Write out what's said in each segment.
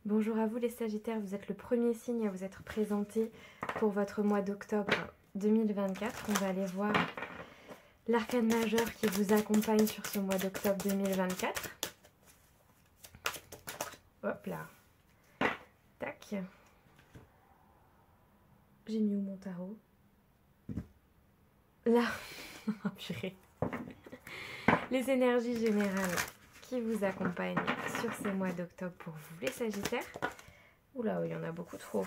Bonjour à vous les Sagittaires, vous êtes le premier signe à vous être présenté pour votre mois d'octobre 2024. On va aller voir l'arcane majeur qui vous accompagne sur ce mois d'octobre 2024. Hop là. Tac. J'ai mis où mon tarot? Là. Oh, purée. Les énergies générales qui vous accompagnent sur ces mois d'octobre pour vous les Sagittaires. Oula, il y en a beaucoup trop.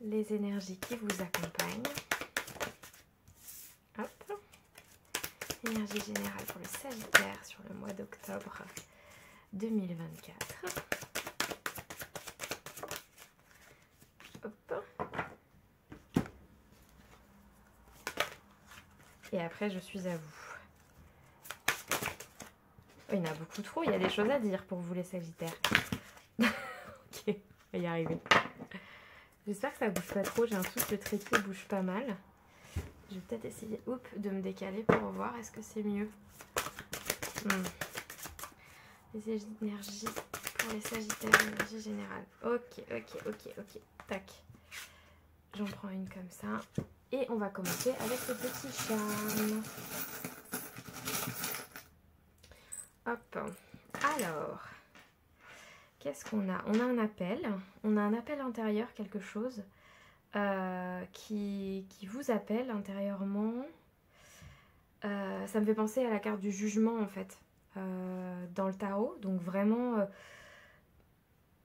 Les énergies qui vous accompagnent. Hop. Énergie générale pour le Sagittaire sur le mois d'octobre 2024. Hop. Et après, je suis à vous. Oh, il y en a beaucoup trop, il y a des choses à dire pour vous les Sagittaires. Ok, on va y arriver. J'espère que ça bouge pas trop, j'ai un truc, le trépied bouge pas mal. Je vais peut-être essayer de me décaler pour voir, est-ce que c'est mieux. Les énergies pour les Sagittaires, énergie générale. Ok. Tac. J'en prends une comme ça. Et on va commencer avec le petit charme. Hop. Alors, qu'est-ce qu'on a? On a un appel. On a un appel intérieur, quelque chose qui vous appelle intérieurement. Ça me fait penser à la carte du jugement, en fait, dans le tarot. Donc vraiment,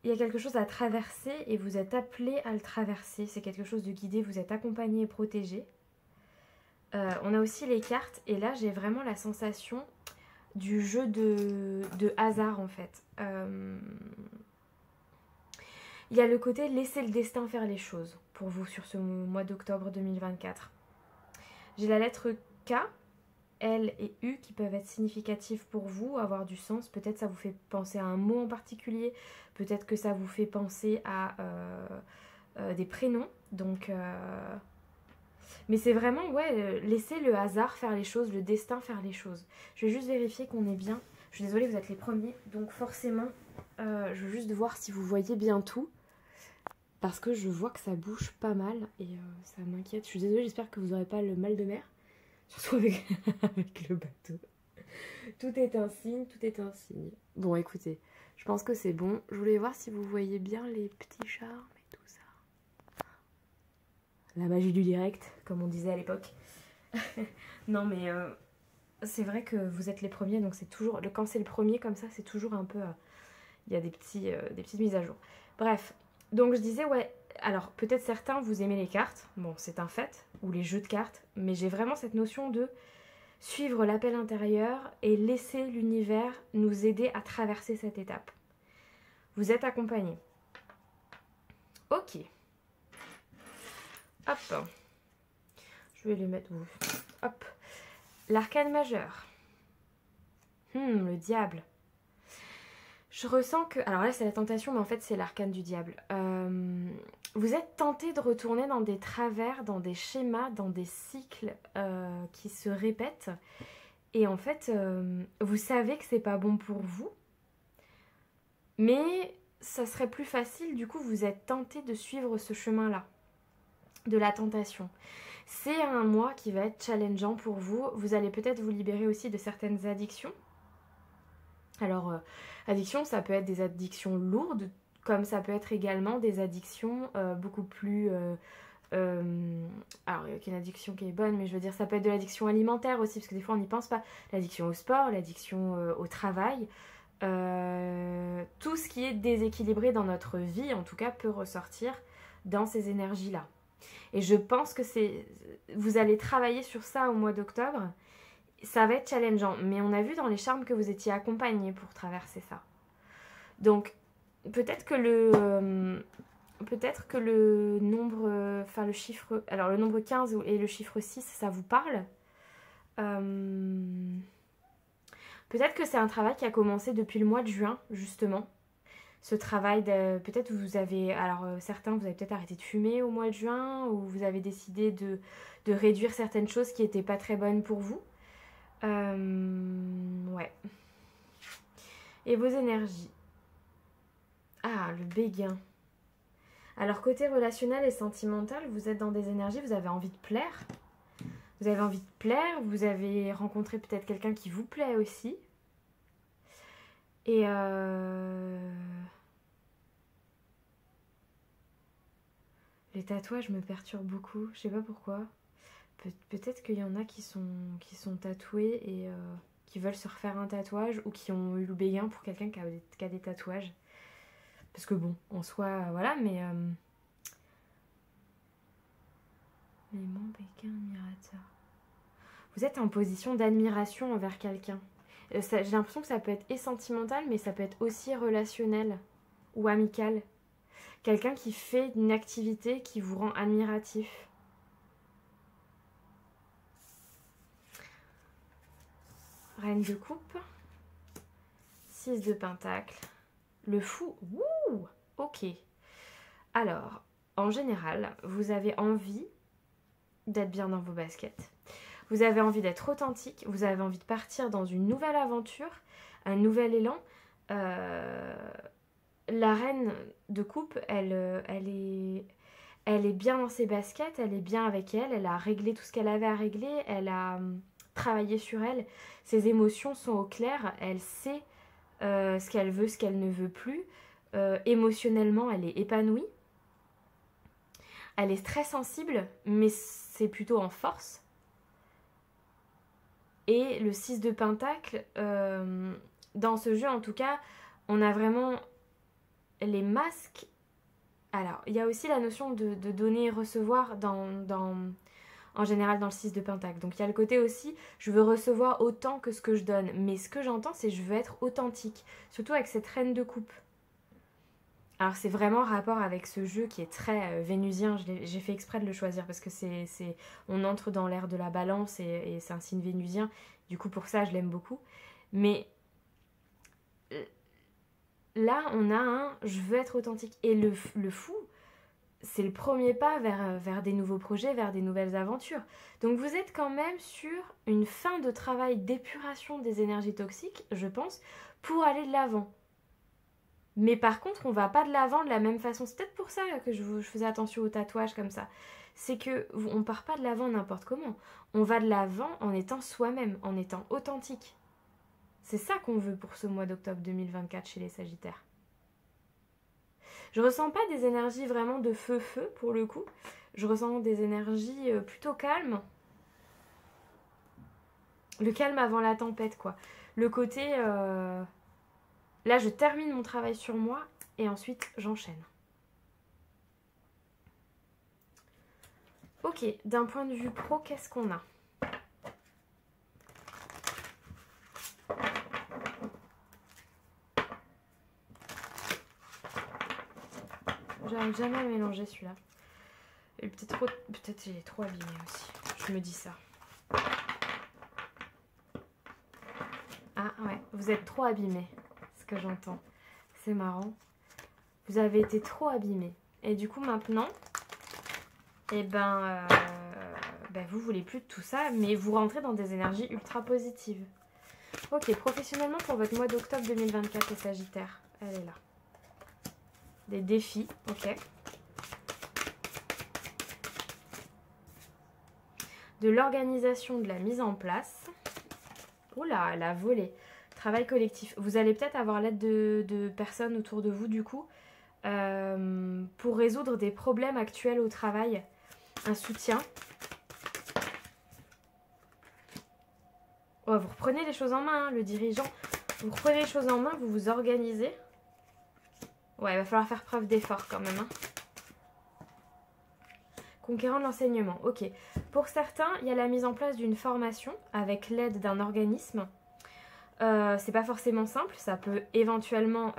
il y a quelque chose à traverser et vous êtes appelé à le traverser. C'est quelque chose de guidé, vous êtes accompagné et protégé. On a aussi les cartes et là, j'ai vraiment la sensation du jeu de hasard, en fait. Il y a le côté laisser le destin faire les choses pour vous sur ce mois d'octobre 2024. J'ai la lettre K, L et U qui peuvent être significatives pour vous, avoir du sens. Peut-être ça vous fait penser à un mot en particulier, peut-être que ça vous fait penser à des prénoms. Donc, mais c'est vraiment, ouais, laisser le hasard faire les choses, le destin faire les choses. Je vais juste vérifier qu'on est bien. Je suis désolée, vous êtes les premiers, donc forcément, je veux juste voir si vous voyez bien tout. Parce que je vois que ça bouge pas mal et ça m'inquiète. Je suis désolée, j'espère que vous n'aurez pas le mal de mer. Surtout avec, avec le bateau. Tout est un signe, tout est un signe. Bon, écoutez, je pense que c'est bon. Je voulais voir si vous voyez bien les petits charmes et tout ça. La magie du direct, comme on disait à l'époque. Non, mais c'est vrai que vous êtes les premiers, donc c'est toujours... Quand c'est le premier comme ça, c'est toujours un peu... Il y a des petites mises à jour. Bref, donc je disais, ouais... Alors, peut-être certains, vous aimez les cartes. Bon, c'est un fait. Ou les jeux de cartes. Mais j'ai vraiment cette notion de suivre l'appel intérieur et laisser l'univers nous aider à traverser cette étape. Vous êtes accompagnés. Ok. Hop. Je vais les mettre où? Hop. L'arcane majeur. Le diable. Je ressens que... Alors là, c'est la tentation, mais en fait, c'est l'arcane du diable. Vous êtes tenté de retourner dans des travers, dans des schémas, dans des cycles qui se répètent. Et en fait, vous savez que c'est pas bon pour vous. Mais ça serait plus facile, du coup, vous êtes tenté de suivre ce chemin-là, de la tentation. C'est un mois qui va être challengeant pour vous. Vous allez peut-être vous libérer aussi de certaines addictions. Alors, addiction, ça peut être des addictions lourdes, comme ça peut être également des addictions beaucoup plus... alors, il y a une addiction qui est bonne, mais je veux dire, ça peut être de l'addiction alimentaire aussi, parce que des fois, on n'y pense pas. L'addiction au sport, l'addiction au travail, tout ce qui est déséquilibré dans notre vie, en tout cas, peut ressortir dans ces énergies-là. Et je pense que vous allez travailler sur ça au mois d'octobre. Ça va être challengeant, mais on a vu dans les charmes que vous étiez accompagnés pour traverser ça. Donc, peut-être que le nombre, enfin le chiffre, alors le nombre 15 et le chiffre 6, ça vous parle. Peut-être que c'est un travail qui a commencé depuis le mois de juin, justement. Ce travail, peut-être vous avez, alors certains, vous avez peut-être arrêté de fumer au mois de juin, ou vous avez décidé de réduire certaines choses qui n'étaient pas très bonnes pour vous. Ouais. Et vos énergies. Ah, le béguin. Alors, côté relationnel et sentimental, vous êtes dans des énergies, vous avez envie de plaire. Vous avez envie de plaire, vous avez rencontré peut-être quelqu'un qui vous plaît aussi. Et les tatouages me perturbent beaucoup, je sais pas pourquoi. Peut-être qu'il y en a qui sont tatoués et qui veulent se refaire un tatouage ou qui ont eu le béguin pour quelqu'un qui a des tatouages. Parce que bon, en soi, voilà, mais... Aimant, béguin, admirateur. Vous êtes en position d'admiration envers quelqu'un. J'ai l'impression que ça peut être et sentimental, mais ça peut être aussi relationnel ou amical. Quelqu'un qui fait une activité qui vous rend admiratif. Reine de coupe. 6 de pentacle. Le fou. Ouh, ok. Alors, en général, vous avez envie d'être bien dans vos baskets. Vous avez envie d'être authentique. Vous avez envie de partir dans une nouvelle aventure, un nouvel élan. La reine de coupe, elle est bien dans ses baskets, elle est bien avec elle, elle a réglé tout ce qu'elle avait à régler, elle a travaillé sur elle. Ses émotions sont au clair, elle sait ce qu'elle veut, ce qu'elle ne veut plus. Émotionnellement, elle est épanouie. Elle est très sensible, mais c'est plutôt en force. Et le 6 de pentacle, dans ce jeu en tout cas, on a vraiment les masques. Alors, il y a aussi la notion de donner et recevoir en général dans le 6 de pentacle. Donc il y a le côté aussi, je veux recevoir autant que ce que je donne. Mais ce que j'entends, c'est je veux être authentique. Surtout avec cette reine de coupe. Alors c'est vraiment rapport avec ce jeu qui est très vénusien. J'ai fait exprès de le choisir parce que on entre dans l'ère de la balance et c'est un signe vénusien. Du coup pour ça je l'aime beaucoup. Mais là on a un je veux être authentique. Et le fou, c'est le premier pas vers des nouveaux projets, vers des nouvelles aventures. Donc vous êtes quand même sur une fin de travail d'épuration des énergies toxiques, je pense, pour aller de l'avant. Mais par contre, on va pas de l'avant de la même façon. C'est peut-être pour ça que je faisais attention aux tatouages comme ça. C'est que on part pas de l'avant n'importe comment. On va de l'avant en étant soi-même, en étant authentique. C'est ça qu'on veut pour ce mois d'octobre 2024 chez les Sagittaires. Je ressens pas des énergies vraiment de feu-feu pour le coup. Je ressens des énergies plutôt calmes. Le calme avant la tempête, quoi. Le côté... Là, je termine mon travail sur moi et ensuite j'enchaîne. Ok, d'un point de vue pro, qu'est-ce qu'on a ? J'arrive jamais à mélanger celui-là. Peut-être il est trop abîmé aussi. Je me dis ça. Ah ouais, vous êtes trop abîmé. Ce que j'entends. C'est marrant. Vous avez été trop abîmé. Et du coup maintenant, vous voulez plus de tout ça, mais vous rentrez dans des énergies ultra positives. Ok, professionnellement pour votre mois d'octobre 2024, les Sagittaires. Elle est là. Des défis, ok. De l'organisation, de la mise en place. Oula, elle a volé. Travail collectif. Vous allez peut-être avoir l'aide de personnes autour de vous, du coup, pour résoudre des problèmes actuels au travail. Un soutien. Oh, vous reprenez les choses en main, hein, le dirigeant. Vous reprenez les choses en main, vous vous organisez. Ouais, il va falloir faire preuve d'effort quand même. Hein. Conquérant de l'enseignement, ok. Pour certains, il y a la mise en place d'une formation avec l'aide d'un organisme. C'est pas forcément simple, ça peut éventuellement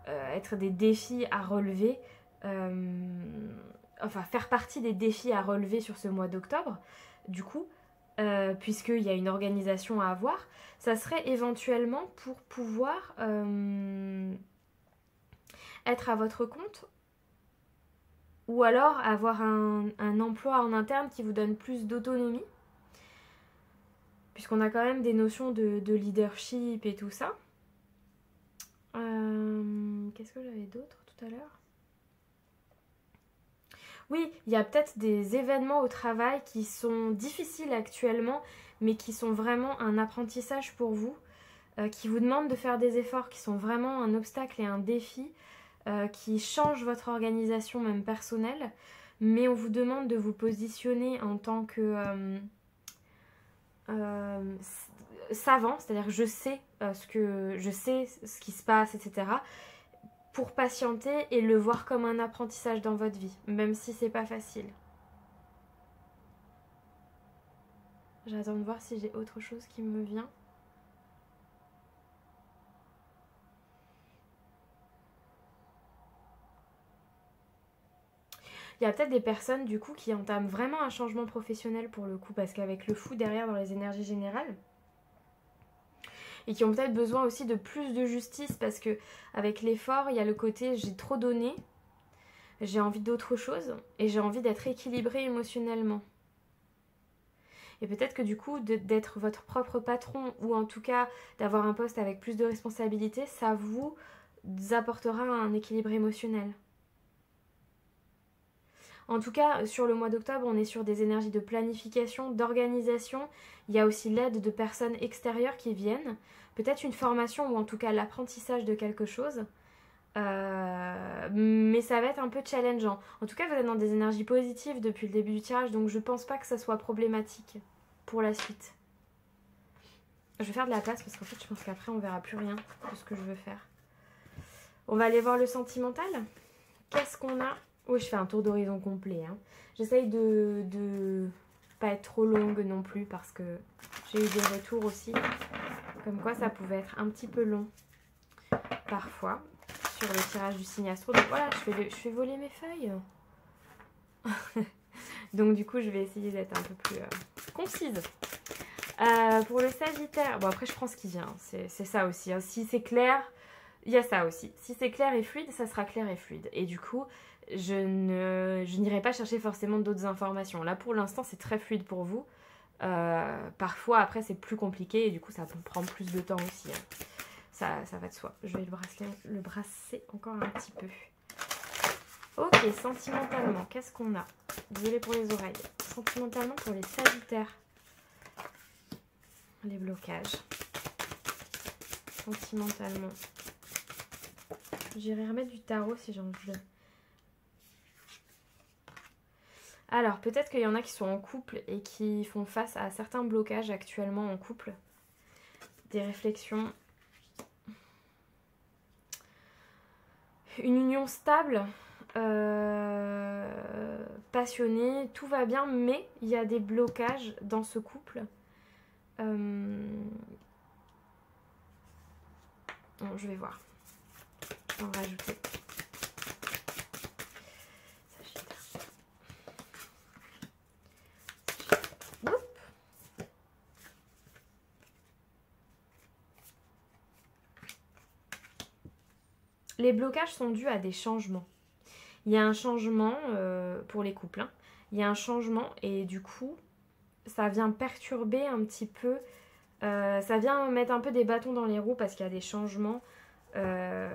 être des défis à relever. Faire partie des défis à relever sur ce mois d'octobre. Du coup, puisqu'il y a une organisation à avoir, ça serait éventuellement pour pouvoir être à votre compte ou alors avoir un emploi en interne qui vous donne plus d'autonomie, puisqu'on a quand même des notions de leadership et tout ça. Qu'est-ce que j'avais d'autre tout à l'heure? Oui, il y a peut-être des événements au travail qui sont difficiles actuellement, mais qui sont vraiment un apprentissage pour vous, qui vous demandent de faire des efforts, qui sont vraiment un obstacle et un défi, qui changent votre organisation même personnelle, mais on vous demande de vous positionner en tant que savant, c'est-à-dire je sais je sais ce qui se passe, etc. pour patienter et le voir comme un apprentissage dans votre vie, même si c'est pas facile. J'attends de voir si j'ai autre chose qui me vient. Il y a peut-être des personnes du coup qui entament vraiment un changement professionnel pour le coup, parce qu'avec le fou derrière dans les énergies générales, et qui ont peut-être besoin aussi de plus de justice, parce que avec l'effort, il y a le côté j'ai trop donné, j'ai envie d'autre chose, et j'ai envie d'être équilibrée émotionnellement. Et peut-être que du coup, d'être votre propre patron, ou en tout cas d'avoir un poste avec plus de responsabilités, ça vous apportera un équilibre émotionnel. En tout cas, sur le mois d'octobre, on est sur des énergies de planification, d'organisation. Il y a aussi l'aide de personnes extérieures qui viennent. Peut-être une formation ou en tout cas l'apprentissage de quelque chose. Mais ça va être un peu challengeant. En tout cas, vous êtes dans des énergies positives depuis le début du tirage, donc je pense pas que ça soit problématique pour la suite. Je vais faire de la place parce qu'en fait, je pense qu'après, on verra plus rien de ce que je veux faire. On va aller voir le sentimental. Qu'est-ce qu'on a? Oui, je fais un tour d'horizon complet. Hein. J'essaye de pas être trop longue non plus parce que j'ai eu des retours aussi. Comme quoi, ça pouvait être un petit peu long parfois sur le tirage du signe astro. Donc voilà, je fais voler mes feuilles. Donc du coup, je vais essayer d'être un peu plus concise. Pour le Sagittaire, bon après je prends ce qui vient. C'est ça aussi. Hein. Si c'est clair, il y a ça aussi. Si c'est clair et fluide, ça sera clair et fluide. Et du coup, je n'irai pas chercher forcément d'autres informations. Là, pour l'instant, c'est très fluide pour vous. Parfois, après, c'est plus compliqué et du coup, ça peut prendre plus de temps aussi. Hein. Ça va de soi. Je vais le brasser encore un petit peu. Ok, sentimentalement, qu'est-ce qu'on a? Désolée pour les oreilles. Sentimentalement, pour les Sagittaires. Les blocages. Sentimentalement. J'irai remettre du tarot si j'en veux. Alors, peut-être qu'il y en a qui sont en couple et qui font face à certains blocages actuellement en couple. Des réflexions. Une union stable, passionnée, tout va bien, mais il y a des blocages dans ce couple. Bon, je vais voir. Je vais en rajouter. Les blocages sont dus à des changements. Il y a un changement pour les couples. Hein. Il y a un changement et du coup, ça vient perturber un petit peu. Ça vient mettre un peu des bâtons dans les roues parce qu'il y a des changements. Le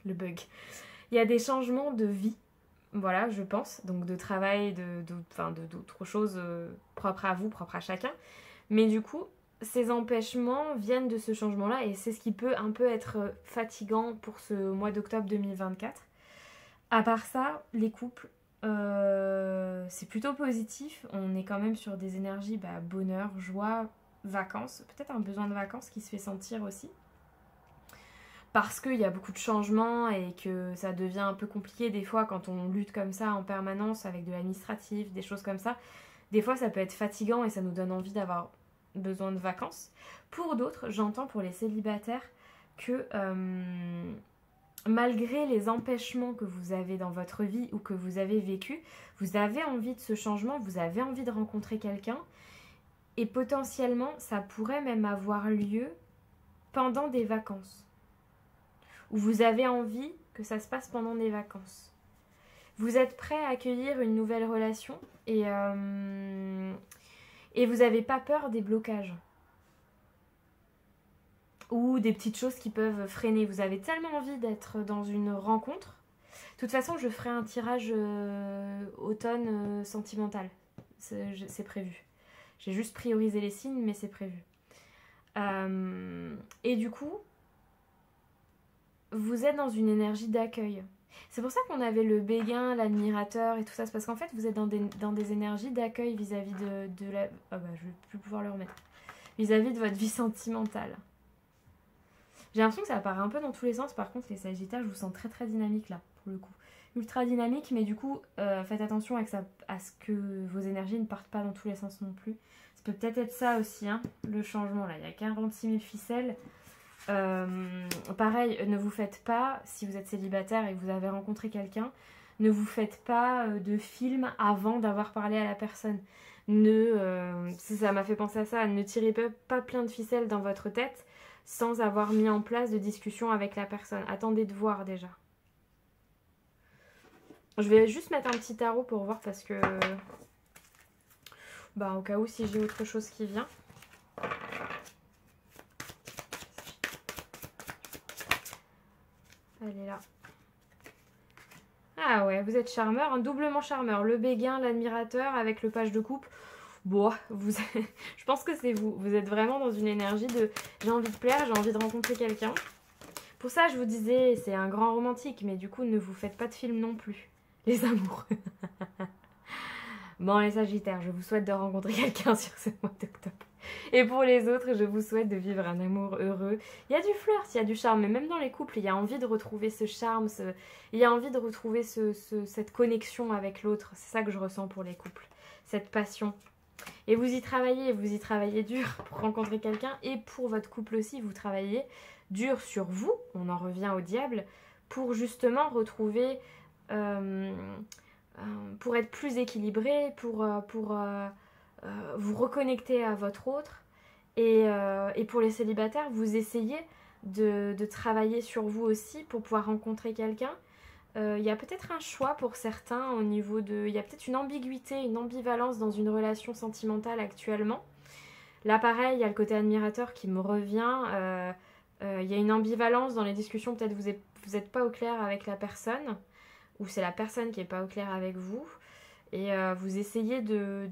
bug. Il y a des changements de vie. Voilà, je pense. Donc de travail, d'autres choses propres à vous, propres à chacun. Mais du coup, ces empêchements viennent de ce changement-là et c'est ce qui peut un peu être fatigant pour ce mois d'octobre 2024. À part ça, les couples, c'est plutôt positif. On est quand même sur des énergies bonheur, joie, vacances. Peut-être un besoin de vacances qui se fait sentir aussi. Parce qu'il y a beaucoup de changements et que ça devient un peu compliqué des fois quand on lutte comme ça en permanence avec de l'administratif, des choses comme ça. Des fois, ça peut être fatigant et ça nous donne envie d'avoir besoin de vacances. Pour d'autres, j'entends pour les célibataires que malgré les empêchements que vous avez dans votre vie ou que vous avez vécu, vous avez envie de ce changement, vous avez envie de rencontrer quelqu'un et potentiellement, ça pourrait même avoir lieu pendant des vacances. Où vous avez envie que ça se passe pendant des vacances. Vous êtes prêt à accueillir une nouvelle relation et vous n'avez pas peur des blocages. ou des petites choses qui peuvent freiner. Vous avez tellement envie d'être dans une rencontre. De toute façon, je ferai un tirage automne sentimental. C'est prévu. J'ai juste priorisé les signes, mais c'est prévu. Et du coup, vous êtes dans une énergie d'accueil. C'est pour ça qu'on avait le béguin, l'admirateur et tout ça. C'est parce qu'en fait, vous êtes dans des énergies d'accueil vis-à-vis de la... Ah bah, je vais plus pouvoir le remettre. Vis-à-vis de votre vie sentimentale. J'ai l'impression que ça apparaît un peu dans tous les sens. Par contre, les Sagittaires, je vous sens très très dynamique là, pour le coup. Ultra dynamique, mais du coup, faites attention à ce que vos énergies ne partent pas dans tous les sens non plus. Ça peut peut-être être ça aussi, hein, le changement là. Il y a 46 000 ficelles. Pareil, ne vous faites pas, si vous êtes célibataire et que vous avez rencontré quelqu'un, ne vous faites pas de film avant d'avoir parlé à la personne. Ça m'a fait penser à ça, ne tirez pas plein de ficelles dans votre tête sans avoir mis en place de discussion avec la personne. Attendez de voir déjà. Je vais juste mettre un petit tarot pour voir parce que... Bah, au cas où, si j'ai autre chose qui vient. Elle est là. Ah ouais, vous êtes charmeur, un doublement charmeur. Le béguin, l'admirateur avec le page de coupe. Bon, je pense que c'est vous. Vous êtes vraiment dans une énergie de j'ai envie de plaire, j'ai envie de rencontrer quelqu'un. Pour ça, je vous disais, c'est un grand romantique, mais du coup, ne vous faites pas de film non plus. Les amoureux. Bon, les Sagittaires, je vous souhaite de rencontrer quelqu'un sur ce mois d'octobre. Et pour les autres, je vous souhaite de vivre un amour heureux. Il y a du flirt, il y a du charme, mais même dans les couples, il y a envie de retrouver ce charme, il y a envie de retrouver cette connexion avec l'autre. C'est ça que je ressens pour les couples, cette passion. Et vous y travaillez dur pour rencontrer quelqu'un, et pour votre couple aussi, vous travaillez dur sur vous, on en revient au diable, pour justement retrouver... pour être plus équilibré, pour vous reconnecter à votre autre. Et pour les célibataires, vous essayez de travailler sur vous aussi pour pouvoir rencontrer quelqu'un. Il y a peut-être un choix pour certains au niveau de... Il y a peut-être une ambiguïté, une ambivalence dans une relation sentimentale actuellement. Là, pareil, il y a le côté admirateur qui me revient. Il y a une ambivalence dans les discussions. Peut-être vous n'êtes pas au clair avec la personne, ou c'est la personne qui n'est pas au clair avec vous. Et vous essayez de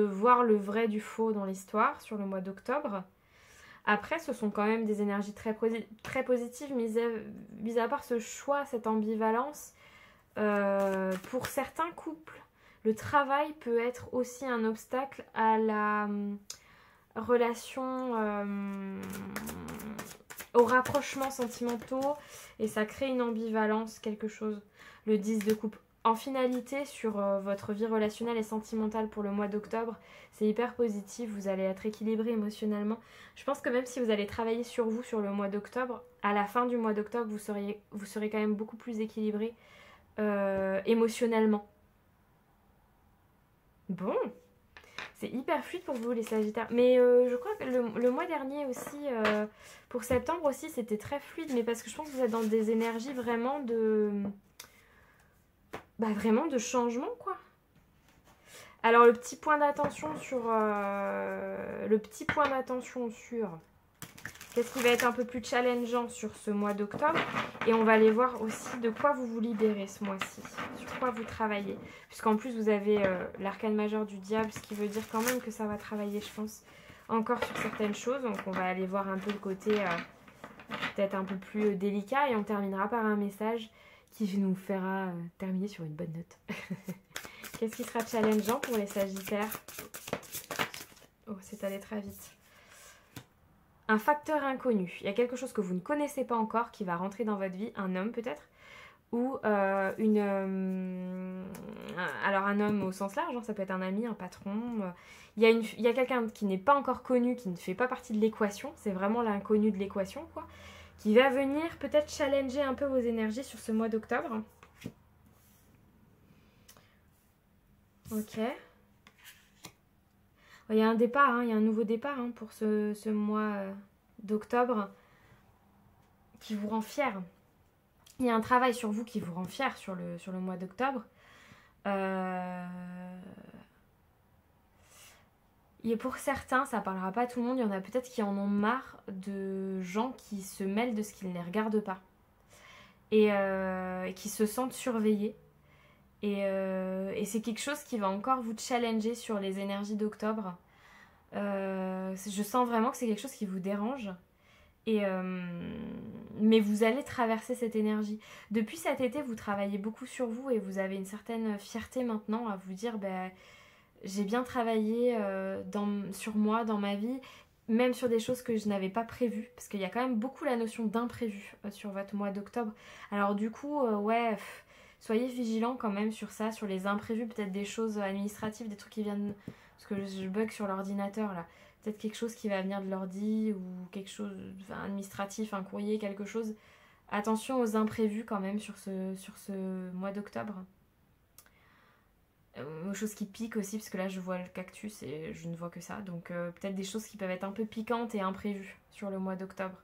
voir le vrai du faux dans l'histoire sur le mois d'octobre. Après, ce sont quand même des énergies très positives, mis à part ce choix, cette ambivalence. Pour certains couples, le travail peut être aussi un obstacle à la relation, aux rapprochements sentimentaux, et ça crée une ambivalence, quelque chose. Le 10 de coupe. En finalité, sur votre vie relationnelle et sentimentale pour le mois d'octobre, c'est hyper positif, vous allez être équilibré émotionnellement. Je pense que même si vous allez travailler sur vous sur le mois d'octobre, à la fin du mois d'octobre, vous serez quand même beaucoup plus équilibré émotionnellement. Bon, c'est hyper fluide pour vous les Sagittaires. Mais je crois que le mois dernier aussi, pour septembre aussi, c'était très fluide. Mais parce que je pense que vous êtes dans des énergies vraiment de... vraiment de changement, quoi. Alors, le petit point d'attention sur... qu'est-ce qui va être un peu plus challengeant sur ce mois d'octobre. Et on va aller voir aussi de quoi vous vous libérez ce mois-ci. Sur quoi vous travaillez. Puisqu'en plus, vous avez l'arcane majeur du diable, ce qui veut dire quand même que ça va travailler, je pense, encore sur certaines choses. Donc, on va aller voir un peu le côté peut-être un peu plus délicat. Et on terminera par un message qui nous fera terminer sur une bonne note. Qu'est-ce qui sera challengeant pour les Sagittaires? Oh, c'est allé très vite. Un facteur inconnu. Il y a quelque chose que vous ne connaissez pas encore qui va rentrer dans votre vie. Un homme peut-être. Ou alors un homme au sens large. Ça peut être un ami, un patron. Il y a quelqu'un qui n'est pas encore connu, qui ne fait pas partie de l'équation. C'est vraiment l'inconnu de l'équation, quoi. Qui va venir peut-être challenger un peu vos énergies sur ce mois d'octobre. Ok. Il y a un départ, hein, il y a un nouveau départ pour ce mois d'octobre qui vous rend fier. Il y a un travail sur vous qui vous rend fier sur le mois d'octobre. Et pour certains, ça parlera pas à tout le monde, il y en a peut-être qui en ont marre de gens qui se mêlent de ce qu'ils ne les regardent pas. Et qui se sentent surveillés. Et c'est quelque chose qui va encore vous challenger sur les énergies d'octobre. Je sens vraiment que c'est quelque chose qui vous dérange. Mais vous allez traverser cette énergie. Depuis cet été, vous travaillez beaucoup sur vous et vous avez une certaine fierté maintenant à vous dire j'ai bien travaillé sur moi, dans ma vie, même sur des choses que je n'avais pas prévues. Parce qu'il y a quand même beaucoup la notion d'imprévu sur votre mois d'octobre. Alors du coup, soyez vigilants quand même sur ça, sur les imprévus, peut-être des choses administratives, des trucs qui viennent... Parce que je bug sur l'ordinateur là. Peut-être quelque chose qui va venir de l'ordi ou quelque chose administratif, un courrier, quelque chose. Attention aux imprévus quand même sur ce mois d'octobre. Aux choses qui piquent aussi, parce que là je vois le cactus et je ne vois que ça. Donc peut-être des choses qui peuvent être un peu piquantes et imprévues sur le mois d'octobre.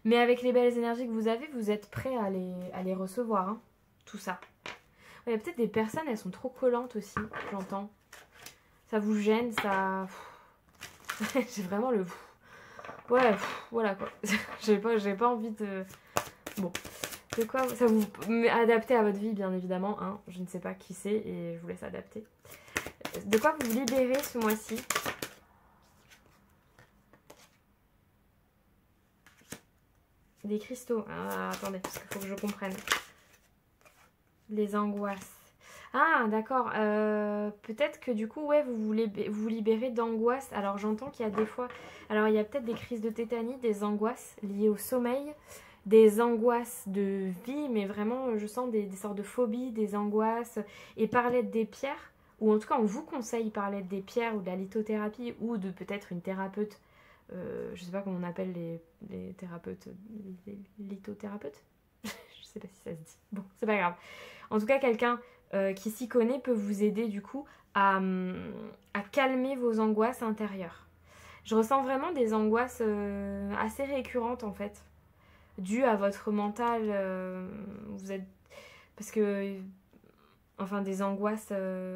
Mais avec les belles énergies que vous avez, vous êtes prêts à les recevoir, hein, tout ça. Il y a peut-être des personnes, elles sont trop collantes aussi, j'entends. Ça vous gêne, ça... J'ai vraiment le... Ouais, voilà quoi. J'ai pas envie de... Bon, de quoi ça vous... Adapter à votre vie, bien évidemment, hein. Je ne sais pas qui c'est et je vous laisse adapter. De quoi vous libérer ce mois-ci? Des cristaux. Ah, attendez, parce qu'il faut que je comprenne. Les angoisses. Ah, d'accord. Peut-être que du coup, ouais, vous libérez d'angoisse. Alors, j'entends qu'il y a des fois... Alors, il y a peut-être des crises de tétanie, des angoisses liées au sommeil, des angoisses de vie, mais vraiment, je sens des sortes de phobies, des angoisses. Et par l'aide des pierres, ou en tout cas, on vous conseille par l'aide des pierres ou de la lithothérapie, ou de peut-être une thérapeute. Je sais pas comment on appelle les thérapeutes. Les lithothérapeutes. Je sais pas si ça se dit. Bon, c'est pas grave. En tout cas, quelqu'un qui s'y connaît peut vous aider du coup à calmer vos angoisses intérieures. Je ressens vraiment des angoisses assez récurrentes en fait, dues à votre mental. Vous êtes... Parce que... Enfin, des angoisses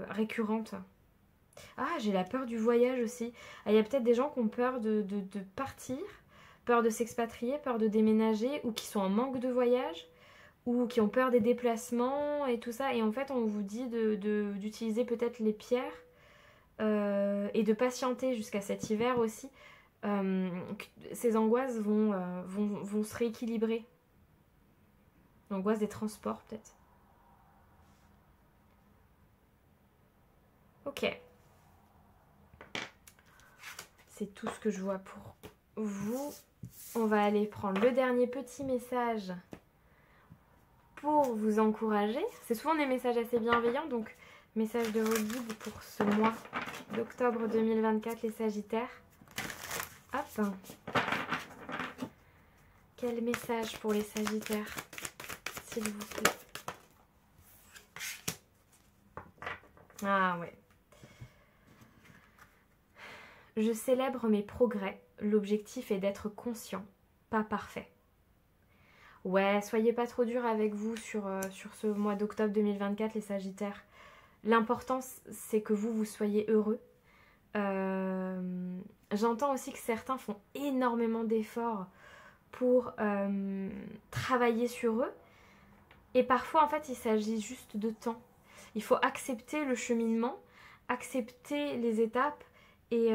récurrentes. Ah, j'ai la peur du voyage aussi. Ah, il y a peut-être des gens qui ont peur de partir, peur de s'expatrier, peur de déménager, ou qui sont en manque de voyage, ou qui ont peur des déplacements et tout ça. Et en fait, on vous dit d'utiliser peut-être les pierres et de patienter jusqu'à cet hiver aussi. Ces angoisses vont se rééquilibrer. L'angoisse des transports, peut-être. Ok. C'est tout ce que je vois pour vous. On va aller prendre le dernier petit message pour vous encourager. C'est souvent des messages assez bienveillants, donc message de vos guides pour ce mois d'octobre 2024, les Sagittaires. Hop. Quel message pour les Sagittaires, s'il vous plaît? Ah ouais. Je célèbre mes progrès. L'objectif est d'être conscient, pas parfait. Ouais, soyez pas trop dur avec vous sur ce mois d'octobre 2024, les Sagittaires. L'important, c'est que vous soyez heureux. J'entends aussi que certains font énormément d'efforts pour travailler sur eux. Et parfois, en fait, il s'agit juste de temps. Il faut accepter le cheminement, accepter les étapes. Et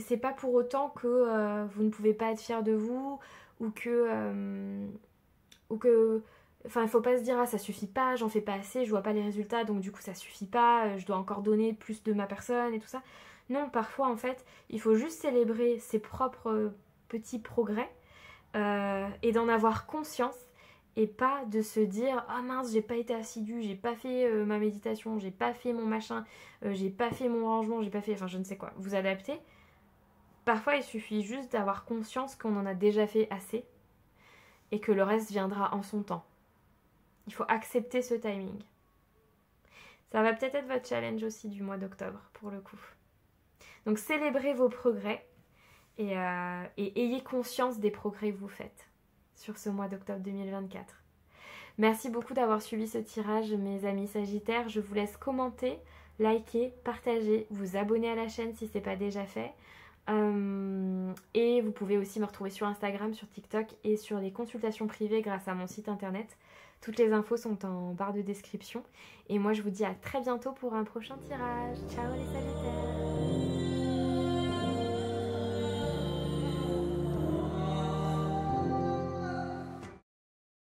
c'est pas pour autant que vous ne pouvez pas être fier de vous ou que enfin il faut pas se dire ah ça suffit pas, j'en fais pas assez, je vois pas les résultats donc du coup ça suffit pas, je dois encore donner plus de ma personne et tout ça. Non, parfois en fait il faut juste célébrer ses propres petits progrès et d'en avoir conscience. Et pas de se dire « Ah mince, j'ai pas été assidue, j'ai pas fait ma méditation, j'ai pas fait mon machin, j'ai pas fait mon rangement, j'ai pas fait... » Enfin, je ne sais quoi. Vous adaptez. Parfois, il suffit juste d'avoir conscience qu'on en a déjà fait assez et que le reste viendra en son temps. Il faut accepter ce timing. Ça va peut-être être votre challenge aussi du mois d'octobre, pour le coup. Donc, célébrez vos progrès et ayez conscience des progrès que vous faites sur ce mois d'octobre 2024. Merci beaucoup d'avoir suivi ce tirage, mes amis Sagittaires. Je vous laisse commenter likez, partagez, vous abonnez à la chaîne si ce n'est pas déjà fait. Et vous pouvez aussi me retrouver sur Instagram, sur TikTok et sur les consultations privées grâce à mon site internet. Toutes les infos sont en barre de description. Et moi je vous dis à très bientôt pour un prochain tirage. Ciao les Sagittaires!